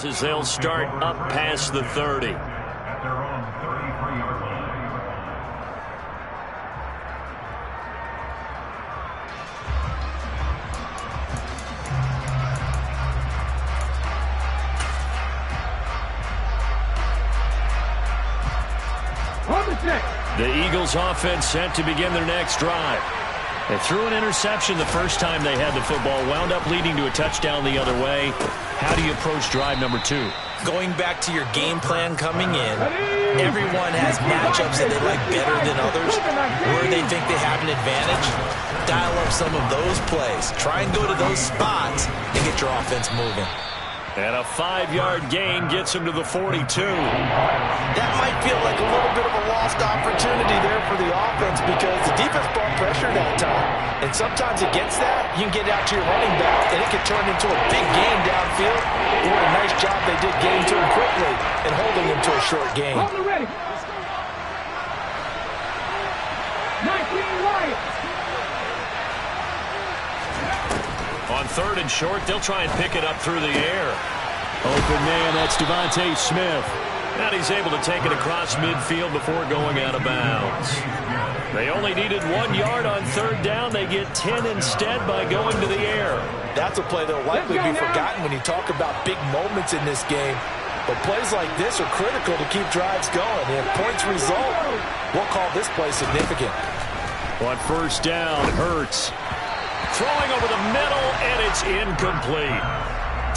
As they'll start up past the 30. At their own 33-yard line. The Eagles offense set to begin their next drive. They threw an interception the first time they had the football, wound up leading to a touchdown the other way. How do you approach drive number 2? Going back to your game plan coming in, everyone has matchups that they like better than others, where they think they have an advantage. Dial up some of those plays. Try and go to those spots and get your offense moving. And a 5-yard gain gets him to the 42. That might feel like a little bit of a lost opportunity there for the offense because the defense brought pressure that time. And sometimes against that, you can get out to your running back, and it can turn into a big gain downfield. What a nice job they did getting to him quickly and holding him to a short gain. On 3rd and short, they'll try and pick it up through the air. Open man, that's Devontae Smith. And he's able to take it across midfield before going out of bounds. They only needed 1 yard on 3rd down. They get 10 instead by going to the air. That's a play that will likely be forgotten when you talk about big moments in this game. But plays like this are critical to keep drives going. And if points result, we'll call this play significant. On 1st down, Hurts throwing over the middle, and it's incomplete.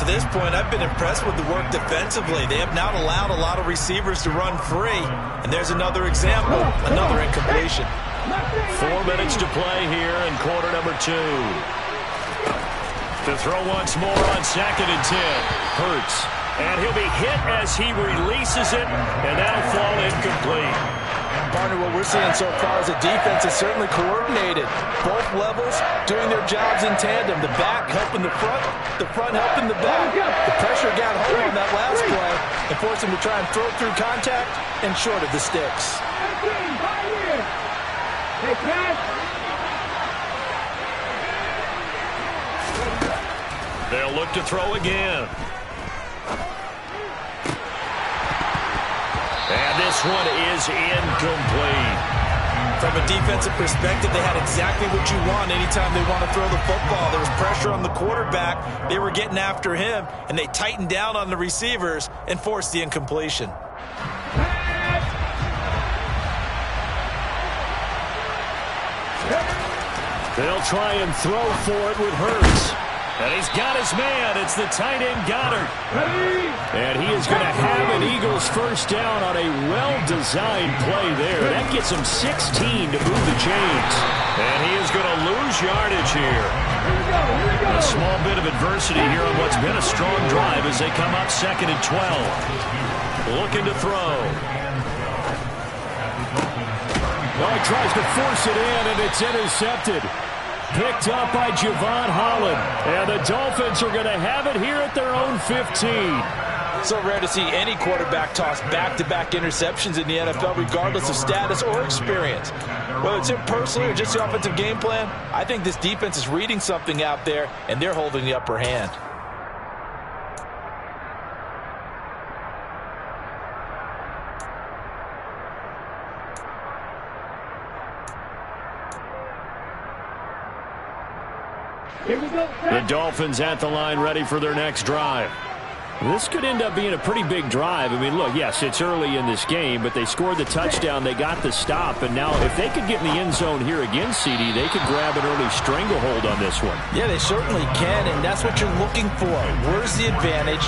To this point, I've been impressed with the work defensively. They have not allowed a lot of receivers to run free. And there's another example, another incompletion. 4 minutes to play here in quarter number 2. To throw once more on 2nd and 10. Hurts. And he'll be hit as he releases it, and that'll fall incomplete. Partner, what we're seeing so far is a defense is certainly coordinated. Both levels doing their jobs in tandem. The back helping the front helping the back. The pressure got home on that last play and forced him to try and throw through contact and short of the sticks. They'll look to throw again. And this one is incomplete. From a defensive perspective, they had exactly what you want anytime they want to throw the football. There was pressure on the quarterback. They were getting after him, and they tightened down on the receivers and forced the incompletion. They'll try and throw for it with Hurts. And he's got his man. It's the tight end Goddard. And he is going to have an Eagles first down on a well-designed play there. That gets him 16 to move the chains. And he is going to lose yardage here. A small bit of adversity here on what's been a strong drive as they come up 2nd and 12. Looking to throw. Oh, he tries to force it in, and it's intercepted. Picked up by Javon Holland. And the Dolphins are going to have it here at their own 15. So rare to see any quarterback toss back-to-back interceptions in the NFL, regardless of status or experience. Whether it's him personally or just the offensive game plan, I think this defense is reading something out there, and they're holding the upper hand. The Dolphins at the line ready for their next drive. This could end up being a pretty big drive. I mean, look, yes, it's early in this game, but they scored the touchdown, they got the stop, and now if they could get in the end zone here again, CD, they could grab an early stranglehold on this one. Yeah, they certainly can, and that's what you're looking for. Where's the advantage?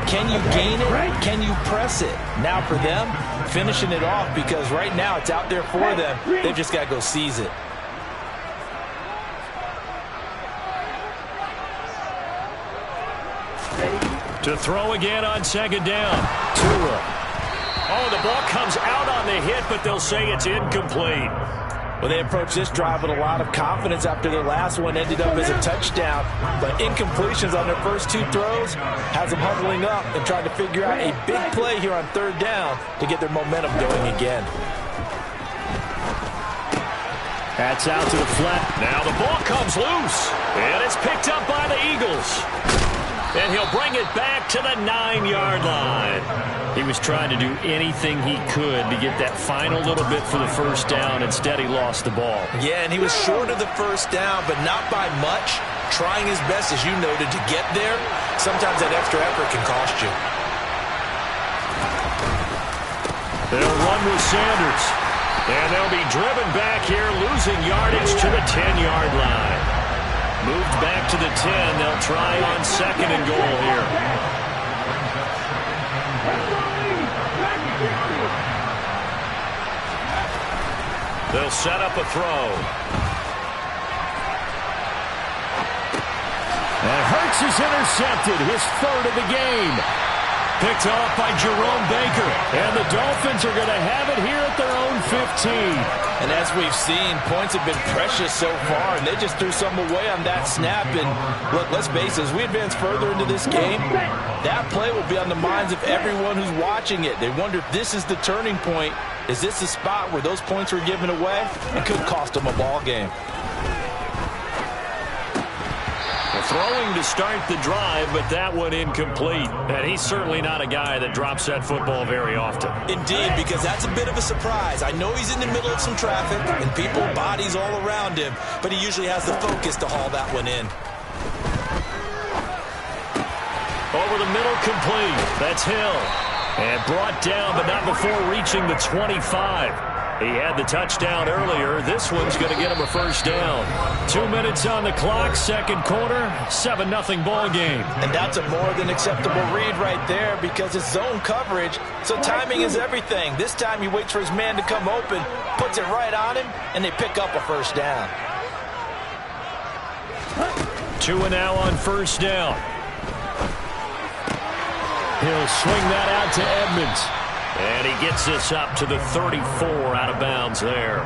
Can you gain it? Can you press it? Now for them, finishing it off, because right now it's out there for them. They've just got to go seize it. To throw again on 2nd down. Tua. Oh, the ball comes out on the hit, but they'll say it's incomplete. Well, they approached this drive with a lot of confidence after their last one ended up as a touchdown. But incompletions on their first 2 throws has them huddling up and trying to figure out a big play here on 3rd down to get their momentum going again. That's out to the flat. Now the ball comes loose, and it's picked up by the Eagles. And he'll bring it back to the 9-yard line. He was trying to do anything he could to get that final little bit for the first down. Instead, he lost the ball. Yeah, and he was short of the first down, but not by much. Trying his best, as you noted, to get there. Sometimes that extra effort can cost you. They'll run with Sanders. And they'll be driven back here, losing yardage to the 10-yard line. Moved back to the 10. They'll try on 2nd and goal here. They'll set up a throw. And Hurts is intercepted, his 3rd of the game. Picked off by Jerome Baker. And the Dolphins are going to have it here at their own 15. And as we've seen, points have been precious so far, and they just threw some away on that snap. And look, let's face it, as we advance further into this game, that play will be on the minds of everyone who's watching it. They wonder if this is the turning point. Is this the spot where those points were given away? It could cost them a ball game. Throwing to start the drive, but that one incomplete. And he's certainly not a guy that drops that football very often. Indeed, because that's a bit of a surprise. I know he's in the middle of some traffic and people, bodies all around him, but he usually has the focus to haul that one in. Over the middle, complete. That's Hill. And brought down, but not before reaching the 25. He had the touchdown earlier. This one's going to get him a first down. 2 minutes on the clock, 2nd quarter, 7-0 ball game. And that's a more than acceptable read right there because it's zone coverage, so timing is everything. This time he waits for his man to come open, puts it right on him, and they pick up a first down. 2 now on first down. He'll swing that out to Edmonds. And he gets this up to the 34 out of bounds there.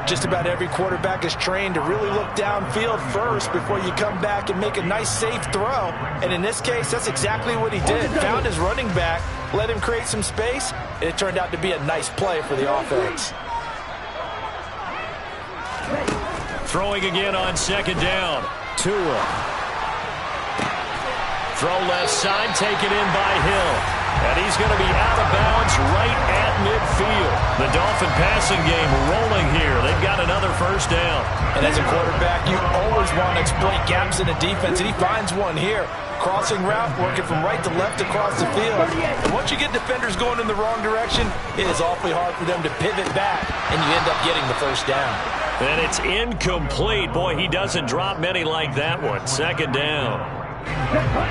Just about every quarterback is trained to really look downfield first before you come back and make a nice, safe throw. And in this case, that's exactly what he did. Found his running back, let him create some space, and it turned out to be a nice play for the offense. Throwing again on 2nd down. Tua. Throw left side, taken in by Hill. And he's going to be out of bounds right at midfield. The Dolphin passing game rolling here. They've got another first down. And as a quarterback, you always want to exploit gaps in the defense, and he finds one here. Crossing route, working from right to left across the field. And once you get defenders going in the wrong direction, it is awfully hard for them to pivot back, and you end up getting the first down. And it's incomplete. Boy, he doesn't drop many like that one. 2nd down.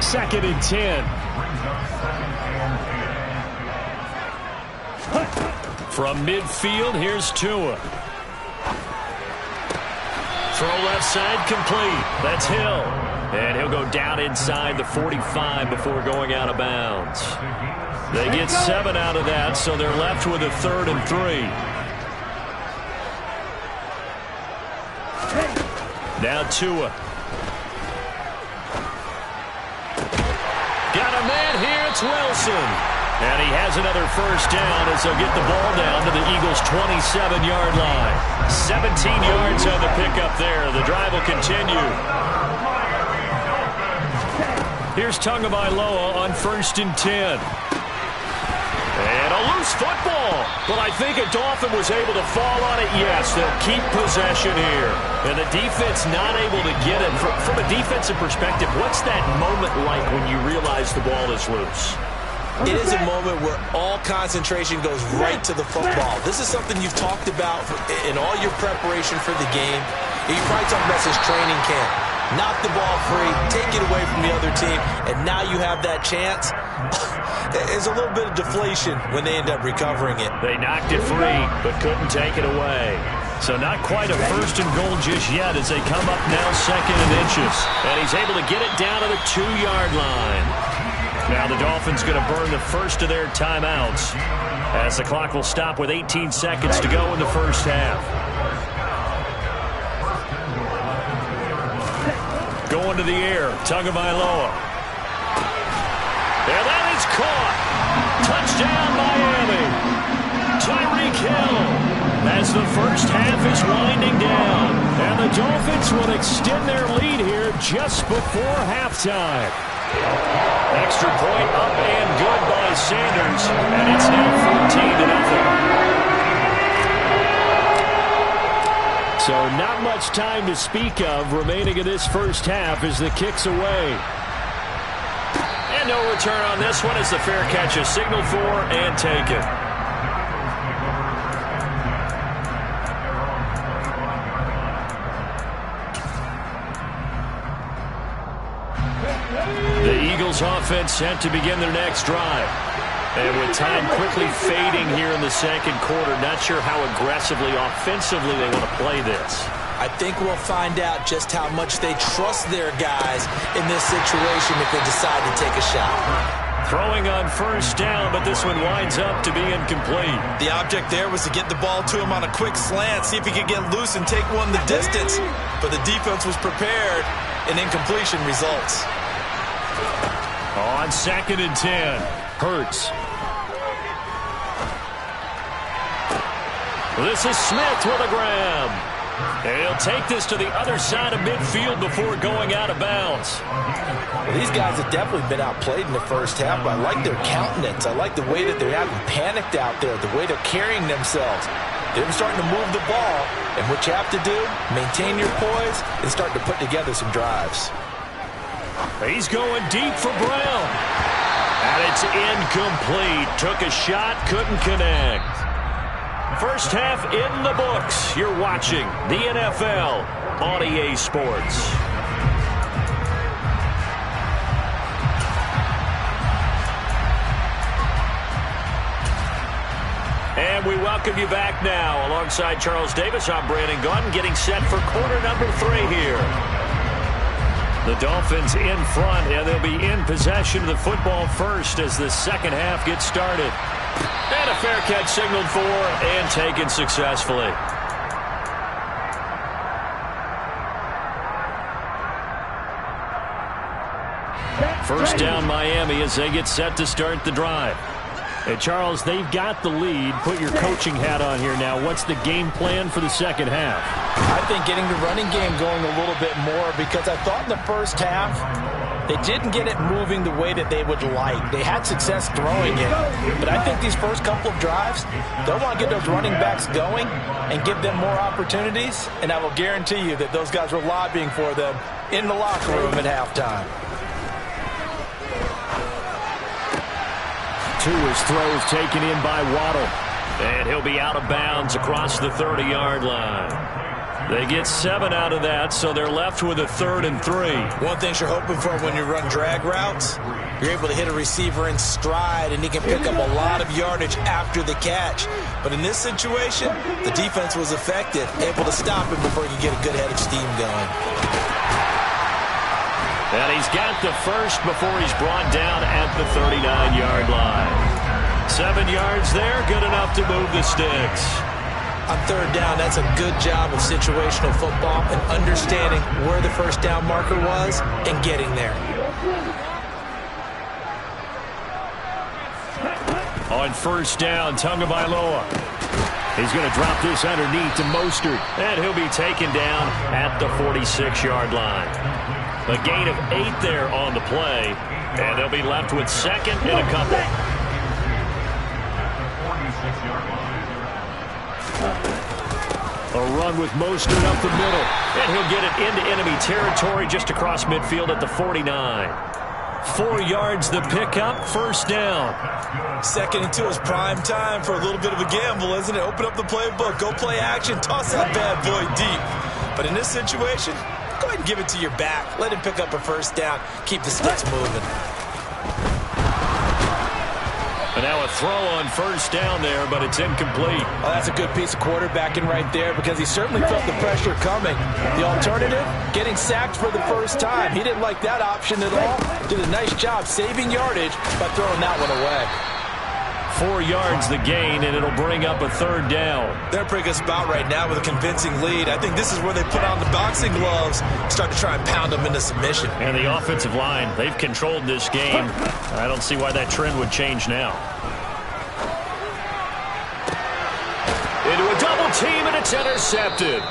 2nd and 10. From midfield, here's Tua. Throw left side, complete. That's Hill. And he'll go down inside the 45 before going out of bounds. They get 7 out of that, so they're left with a 3rd and 3. Now Tua. Got a man here, it's Wilson. And he has another first down as they'll get the ball down to the Eagles' 27-yard line. 17 yards on the pickup there. The drive will continue. Here's Tagovailoa on 1st and 10. And a loose football. But I think a Dolphin was able to fall on it. Yes, they'll keep possession here. And the defense not able to get it. From a defensive perspective, what's that moment like when you realize the ball is loose? It is a moment where all concentration goes right to the football. This is something you've talked about in all your preparation for the game. You probably talked about this training camp. Knock the ball free, take it away from the other team, and now you have that chance. There's a little bit of deflation when they end up recovering it. They knocked it free, but couldn't take it away. So not quite a 1st and goal just yet as they come up now 2nd and inches. And he's able to get it down to the 2-yard line. Now the Dolphins going to burn the first of their timeouts as the clock will stop with 18 seconds to go in the first half. Going to the air, Tagovailoa. And that is caught. Touchdown, Miami. Tyreek Hill. as the first half is winding down. And the Dolphins will extend their lead here just before halftime. Extra point up and good by Sanders, and it's now 14-0. So not much time to speak of remaining in this first half as the kick's away. And no return on this one as the fair catch is signaled for and taken. The Eagles offense set to begin their next drive. And with time quickly fading here in the second quarter, not sure how aggressively, offensively they want to play this. I think we'll find out just how much they trust their guys in this situation if they decide to take a shot. Throwing on first down, but this one winds up to be incomplete. The object there was to get the ball to him on a quick slant, see if he could get loose and take one the distance. But the defense was prepared, and incompletion results. On 2nd and 10, Hurts. This is Smith with a grab. And he'll take this to the other side of midfield before going out of bounds. Well, these guys have definitely been outplayed in the first half, but I like their countenance. I like the way that they haven't panicked out there, the way they're carrying themselves. They're starting to move the ball, and what you have to do, maintain your poise and start to put together some drives. He's going deep for Brown. And it's incomplete. Took a shot, couldn't connect. First half in the books. You're watching the NFL on EA Sports. And we welcome you back now. Alongside Charles Davis, I'm Brandon Gaudin, getting set for quarter number 3 here. The Dolphins in front, and they'll be in possession of the football first as the second half gets started. And a fair catch signaled for and taken successfully. First down Miami as they get set to start the drive. And Charles, they've got the lead. Put your coaching hat on here now. What's the game plan for the second half? I think getting the running game going a little bit more, because I thought in the first half they didn't get it moving the way that they would like. They had success throwing it. But I think these first couple of drives, they'll want to get those running backs going and give them more opportunities. And I will guarantee you that those guys were lobbying for them in the locker room at halftime. Tua's throws taken in by Waddle. And he'll be out of bounds across the 30-yard line. They get 7 out of that, so they're left with a 3rd and 3. One thing you're hoping for when you run drag routes, you're able to hit a receiver in stride, and he can pick up a lot of yardage after the catch. But in this situation, the defense was effective, able to stop him before he could get a good head of steam going. And he's got the first before he's brought down at the 39-yard line. 7 yards there, good enough to move the sticks. On 3rd down, that's a good job of situational football and understanding where the first down marker was and getting there. On first down, Tagovailoa. He's going to drop this underneath to Mostert, and he'll be taken down at the 46-yard line. A gain of 8 there on the play, and they'll be left with 2nd and a couple. A run with Mostert up the middle, and he'll get it into enemy territory just across midfield at the 49. 4 yards the pickup, first down. 2nd and 2 is prime time for a little bit of a gamble, isn't it? Open up the playbook, go play action, toss that bad boy deep. But in this situation, go ahead and give it to your back. Let him pick up a first down, keep the sticks moving. And now a throw on first down there, but it's incomplete. Oh, that's a good piece of quarterbacking right there, because he certainly felt the pressure coming. The alternative, getting sacked for the first time. He didn't like that option at all. Did a nice job saving yardage by throwing that one away. 4 yards the gain, and it'll bring up a 3rd down. They're in a pretty good spot right now with a convincing lead. I think this is where they put on the boxing gloves, start to try and pound them into submission. And the offensive line, they've controlled this game. I don't see why that trend would change now. Into a double double team, and it's intercepted.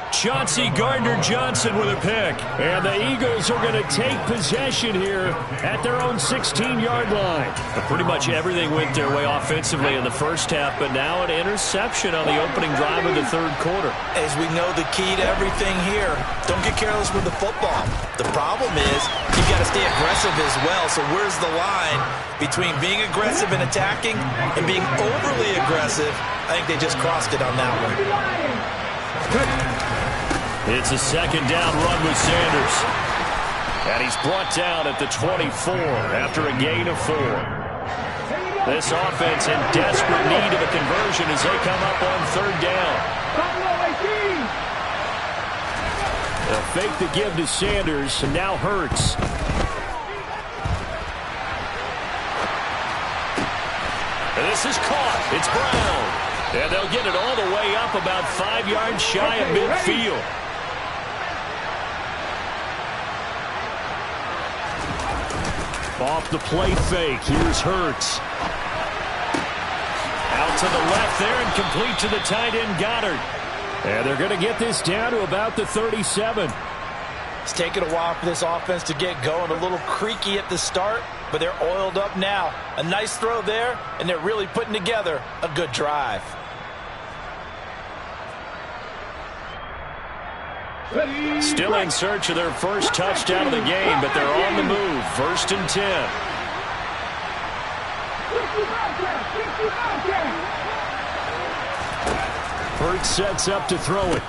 Chauncey Gardner-Johnson with a pick. And the Eagles are going to take possession here at their own 16-yard line. But pretty much everything went their way offensively in the first half, but now an interception on the opening drive of the third quarter. As we know, the key to everything here, don't get careless with the football. The problem is you got to stay aggressive as well. So where's the line between being aggressive and attacking and being overly aggressive? I think they just crossed it on that one. It's a second down run with Sanders. And he's brought down at the 24 after a gain of 4. This offense in desperate need of a conversion as they come up on third down. They'll fake the give to Sanders, and now Hurts. And this is caught. It's Brown. And they'll get it all the way up about 5 yards shy of midfield. Off the play fake, here's Hurts. Out to the left there and complete to the tight end Goddard. And they're going to get this down to about the 37. It's taken a while for this offense to get going. A little creaky at the start, but they're oiled up now. A nice throw there, and they're really putting together a good drive. Still in search of their first touchdown of the game, but they're on the move. 1st and 10. Hurts sets up to throw it.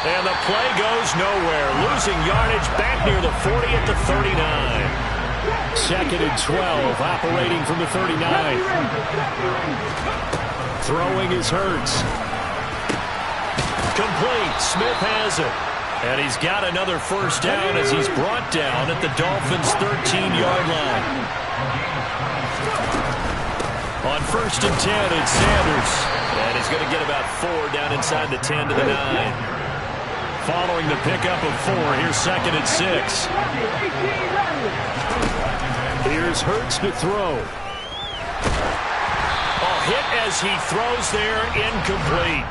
And the play goes nowhere. Losing yardage back near the 40 at the 39. 2nd and 12, operating from the 39. Throwing is Hurts. Complete. Smith has it. And he's got another first down as he's brought down at the Dolphins' 13-yard line. On 1st and 10, it's Sanders. And he's going to get about 4 down inside the 10 to the 9. Following the pickup of 4, here's 2nd and 6. Here's Hurts to throw. Hit as he throws there, incomplete.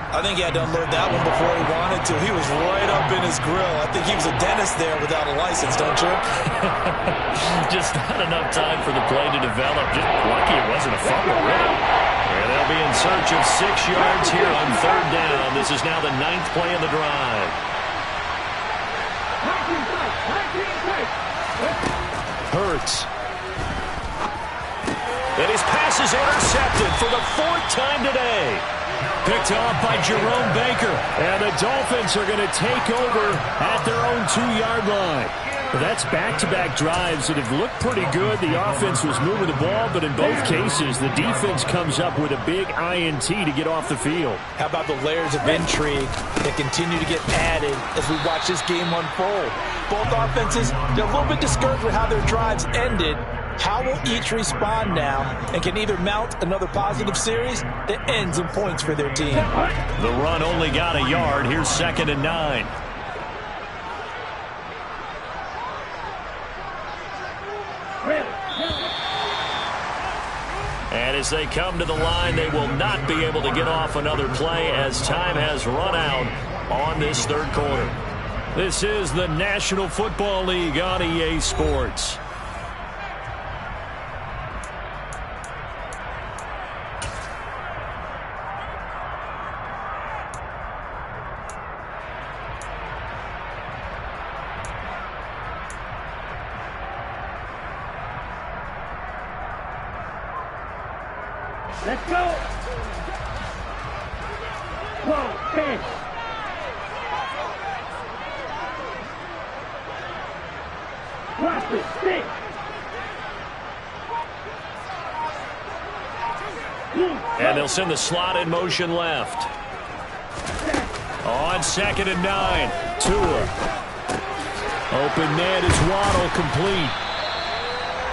I think he had to unload that one before he wanted to. He was right up in his grill. I think he was a dentist there without a license, don't you? Just not enough time for the play to develop. Just lucky it wasn't a fumble, really. And they'll be in search of 6 yards here on third down. This is now the 9th play of the drive. Hurts. And his pass is intercepted for the 4th time today. Picked off by Jerome Baker. And the Dolphins are going to take over at their own 2-yard line. That's back-to-back drives that have looked pretty good. The offense was moving the ball, but in both cases, the defense comes up with a big INT to get off the field. How about the layers of intrigue that continue to get added as we watch this game unfold? Both offenses, they're a little bit discouraged with how their drives ended. How will each respond now and can either mount another positive series that ends in points for their team? The run only got a yard. Here's 2nd and 9. And as they come to the line, they will not be able to get off another play as time has run out on this third quarter. This is the National Football League on EA Sports. Let's go. Whoa, 10. Watch it, 6. And they'll send the slot in motion left. On 2nd and 9. Tua. Open man is Waddle, complete.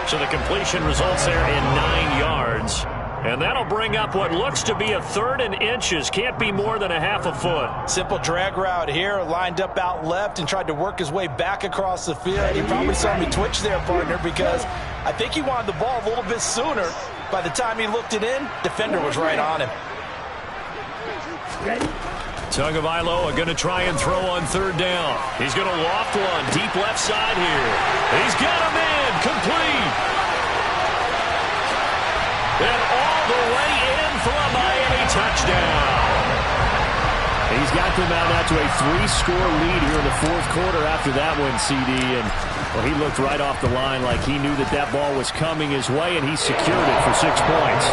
So the completion results there in 9 yards. And that'll bring up what looks to be a 3rd and inches. Can't be more than a half a foot. Simple drag route here, lined up out left and tried to work his way back across the field. You probably saw me twitch there, partner, because I think he wanted the ball a little bit sooner. By the time he looked it in, defender was right on him. Ready? Tagovailoa going to try and throw on third down. He's going to loft one deep left side here. He's got a man complete. And all the way in for a Miami touchdown. He's got them out now to a 3-score lead here in the fourth quarter after that one, CD. And well, he looked right off the line like he knew that that ball was coming his way, and he secured it for 6 points.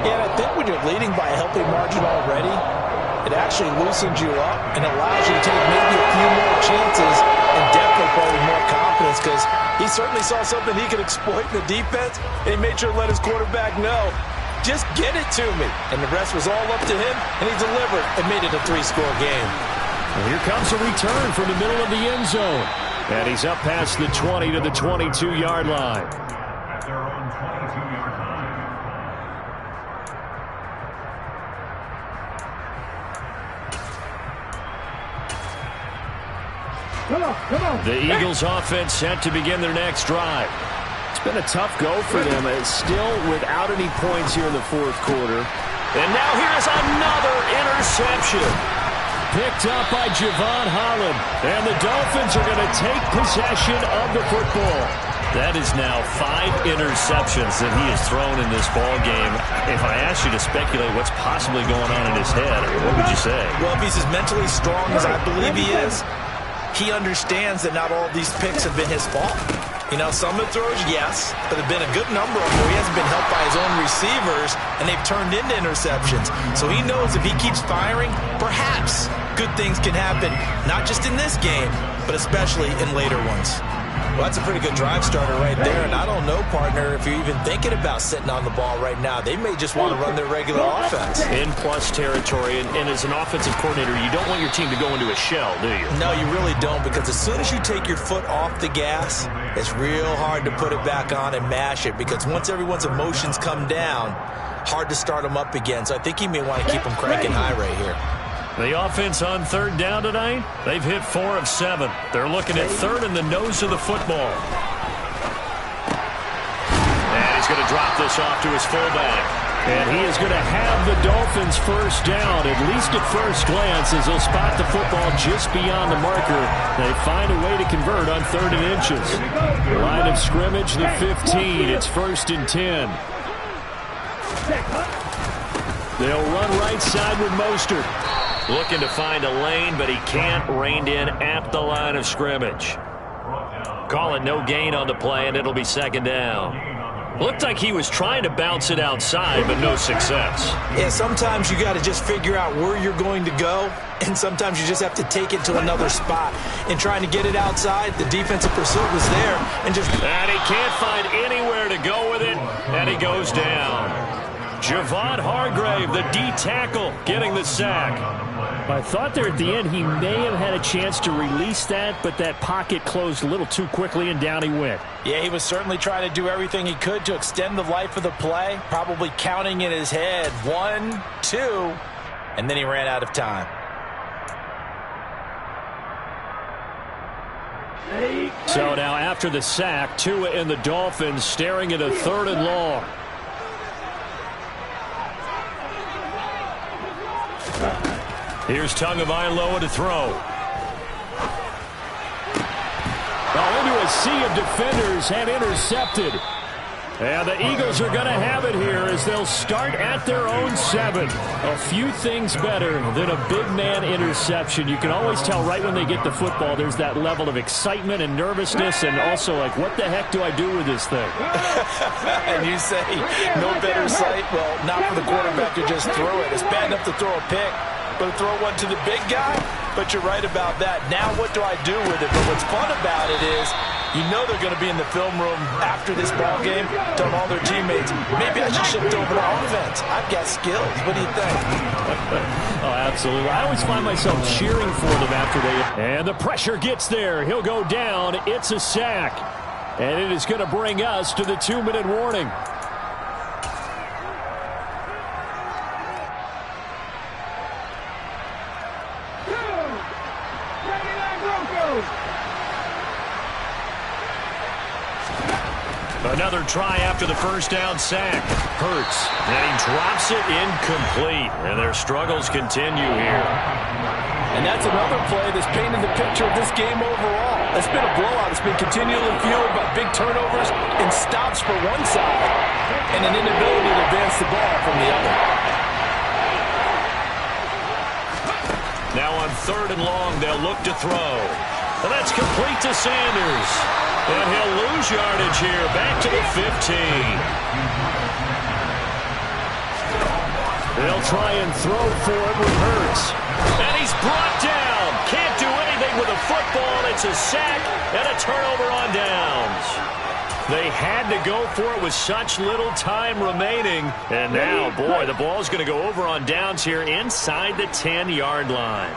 Yeah, and I think when you're leading by a healthy margin already, it actually loosens you up and allows you to take maybe a few more chances and definitely play with more confidence, because he certainly saw something he could exploit in the defense, and he made sure to let his quarterback know, just get it to me. And the rest was all up to him, and he delivered and made it a 3-score game. And here comes a return from the middle of the end zone. And he's up past the 20 to the 22-yard line. At their own 22-yard line. Come on. The Eagles offense set to begin their next drive. It's been a tough go for them. It's still without any points here in the fourth quarter. And now here's another interception. Picked up by Javon Holland. And the Dolphins are going to take possession of the football. That is now 5 interceptions that he has thrown in this ball game. If I asked you to speculate what's possibly going on in his head, what would you say? Well, if he's as mentally strong as I believe he is, he understands that not all of these picks have been his fault. You know, some of the throws, yes, but there have been a good number of them where he hasn't been helped by his own receivers, and they've turned into interceptions. So he knows if he keeps firing, perhaps good things can happen, not just in this game, but especially in later ones. Well, that's a pretty good drive starter right there, and I don't know, partner, if you're even thinking about sitting on the ball right now. They may just want to run their regular offense. In plus territory, and as an offensive coordinator, you don't want your team to go into a shell, do you? No, you really don't, because as soon as you take your foot off the gas, it's real hard to put it back on and mash it, because once everyone's emotions come down, hard to start them up again. So I think he may want to keep them cranking high right here. The offense on third down tonight, they've hit 4 of 7. They're looking at third in the nose of the football. And he's going to drop this off to his fullback. And he is going to have the Dolphins first down, at least at first glance, as they'll spot the football just beyond the marker. They find a way to convert on 3rd and inches. Line of scrimmage, the 15. It's 1st and 10. They'll run right side with Mostert. Looking to find a lane, but he can't. Reined in at the line of scrimmage. Call it no gain on the play, and it'll be 2nd down. Looked like he was trying to bounce it outside, but no success. Yeah, sometimes you got to just figure out where you're going to go, and sometimes you just have to take it to another spot. In trying to get it outside, the defensive pursuit was there, and he can't find anywhere to go with it, and he goes down. Javon Hargrave, the D tackle, getting the sack. I thought there at the end he may have had a chance to release that, but that pocket closed a little too quickly, and down he went. Yeah, he was certainly trying to do everything he could to extend the life of the play, probably counting in his head 1, 2, and then he ran out of time. So now after the sack, Tua and the Dolphins staring at a 3rd and long. Here's Tagovailoa to throw. Into a sea of defenders and intercepted. And the Eagles are going to have it here as they'll start at their own 7. A few things better than a big man interception. You can always tell right when they get the football, there's that level of excitement and nervousness, and also like, what the heck do I do with this thing? And you say, no better sight? Well, not for the quarterback to just throw it. It's bad enough to throw a pick, but to throw one to the big guy? But you're right about that. Now what do I do with it? But what's fun about it is, you know they're going to be in the film room after this ball game, telling all their teammates, maybe I should shift over to offense. I've got skills. What do you think? Oh, absolutely. I always find myself cheering for them after they... And the pressure gets there. He'll go down. It's a sack. And it is going to bring us to the 2-minute warning. Another try after the first down sack. Hurts. And he drops it incomplete. And their struggles continue here. And that's another play that's painted the picture of this game overall. It's been a blowout. It's been continually fueled by big turnovers and stops for one side and an inability to advance the ball from the other. Now on 3rd and long, they'll look to throw. And that's complete to Sanders. And he'll lose yardage here, back to the 15. They'll try and throw for it with Hurts. And he's brought down. Can't do anything with a football. It's a sack and a turnover on downs. They had to go for it with such little time remaining. And now, boy, the ball's going to go over on downs here inside the 10-yard line.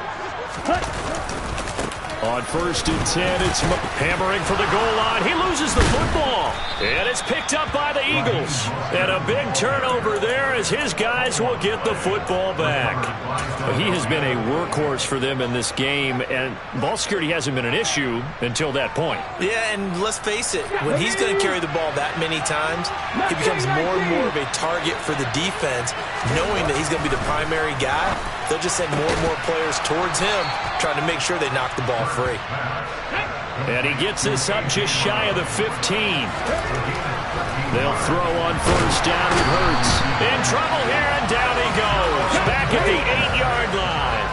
On 1st and 10, it's hammering for the goal line. He loses the football. And it's picked up by the Eagles. And a big turnover there as his guys will get the football back. But he has been a workhorse for them in this game, and ball security hasn't been an issue until that point. Yeah, and let's face it, when he's going to carry the ball that many times, he becomes more and more of a target for the defense, knowing that he's going to be the primary guy. They'll just send more and more players towards him, trying to make sure they knock the ball free. And he gets this up just shy of the 15. They'll throw on 1st down with Hurts. In trouble here, and down he goes. Back at the 8-yard line.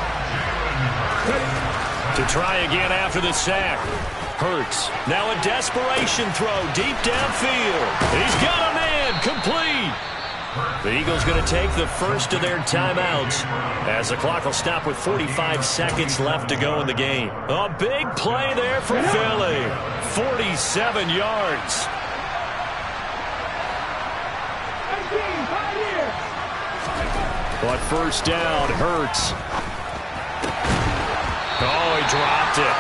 To try again after the sack. Hurts. Now a desperation throw deep downfield. He's got a man. Complete. The Eagles going to take the first of their timeouts as the clock will stop with 45 seconds left to go in the game. A big play there for Philly. 47 yards. But 1st down, Hurts. Oh, he dropped it.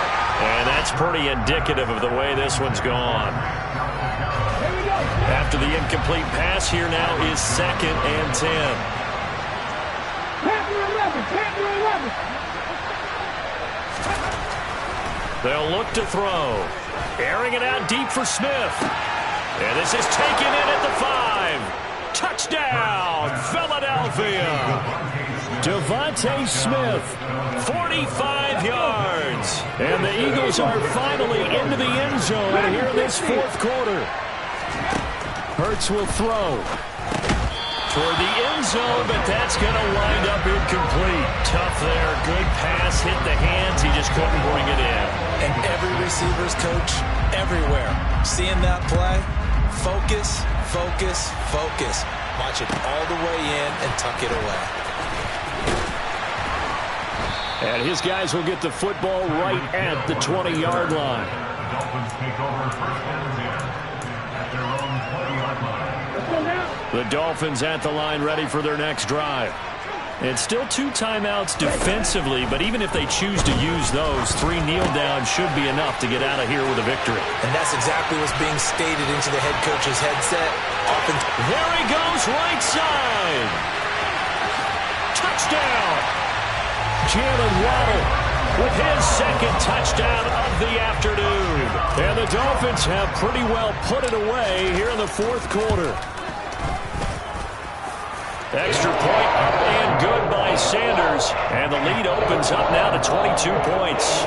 And that's pretty indicative of the way this one's gone. After the incomplete pass, here now is 2nd and 10. They'll look to throw. Airing it out deep for Smith. And this is taken in at the 5. Touchdown, Philadelphia. Devontae Smith, 45 yards. And the Eagles are finally into the end zone here in this 4th quarter. Hurts will throw toward the end zone, but that's going to wind up incomplete. Tough there. Good pass. Hit the hands. He just couldn't bring it in. And every receiver's coach everywhere, seeing that play, focus, focus, focus. Watch it all the way in and tuck it away. And his guys will get the football right at the 20-yard line. Dolphins take over 1st and 10 at their own 20-yard line. The Dolphins at the line, ready for their next drive. And still 2 timeouts defensively, but even if they choose to use those, 3 kneel downs should be enough to get out of here with a victory. And that's exactly what's being stated into the head coach's headset. There he goes, right side. Touchdown. Jalen Waddle with his 2nd touchdown of the afternoon. And the Dolphins have pretty well put it away here in the 4th quarter. Extra point and good by Sanders. And the lead opens up now to 22 points.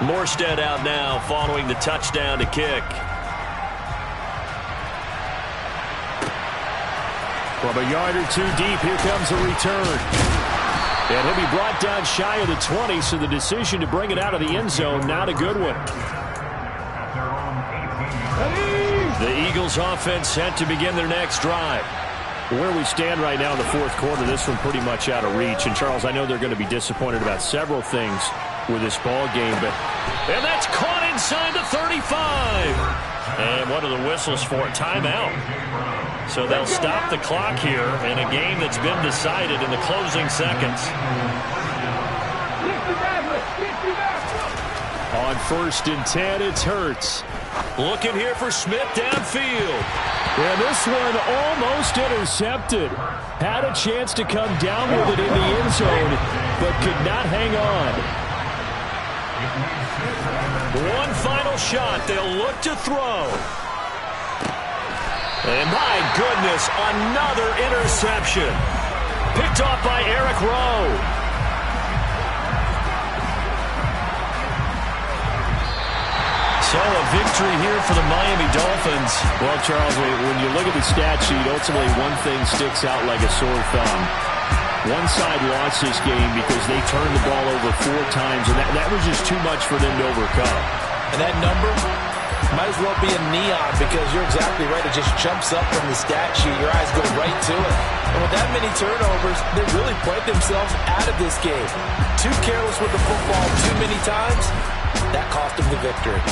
Morstead out now following the touchdown to kick. From a yard or 2 deep, here comes a return. And he'll be brought down shy of the 20, so the decision to bring it out of the end zone, not a good one. The Eagles offense set to begin their next drive. Where we stand right now in the 4th quarter, this one pretty much out of reach. And, Charles, I know they're going to be disappointed about several things with this ball game, but and that's caught inside the 35. And what are the whistles for? Timeout. So they'll stop the clock here in a game that's been decided in the closing seconds. On 1st and 10, it's Hurts. Looking here for Smith downfield. And this one almost intercepted. Had a chance to come down with it in the end zone, but could not hang on. One final shot. They'll look to throw. And my goodness, another interception. Picked off by Eric Rowe. So a victory here for the Miami Dolphins. Well, Charles, when you look at the stat sheet, ultimately one thing sticks out like a sore thumb. One side lost this game because they turned the ball over 4 times, and that was just too much for them to overcome. And that number might as well be a neon because you're exactly right. It just jumps up from the stat sheet. Your eyes go right to it. And with that many turnovers, they really played themselves out of this game. Too careless with the football too many times. That cost them the victory.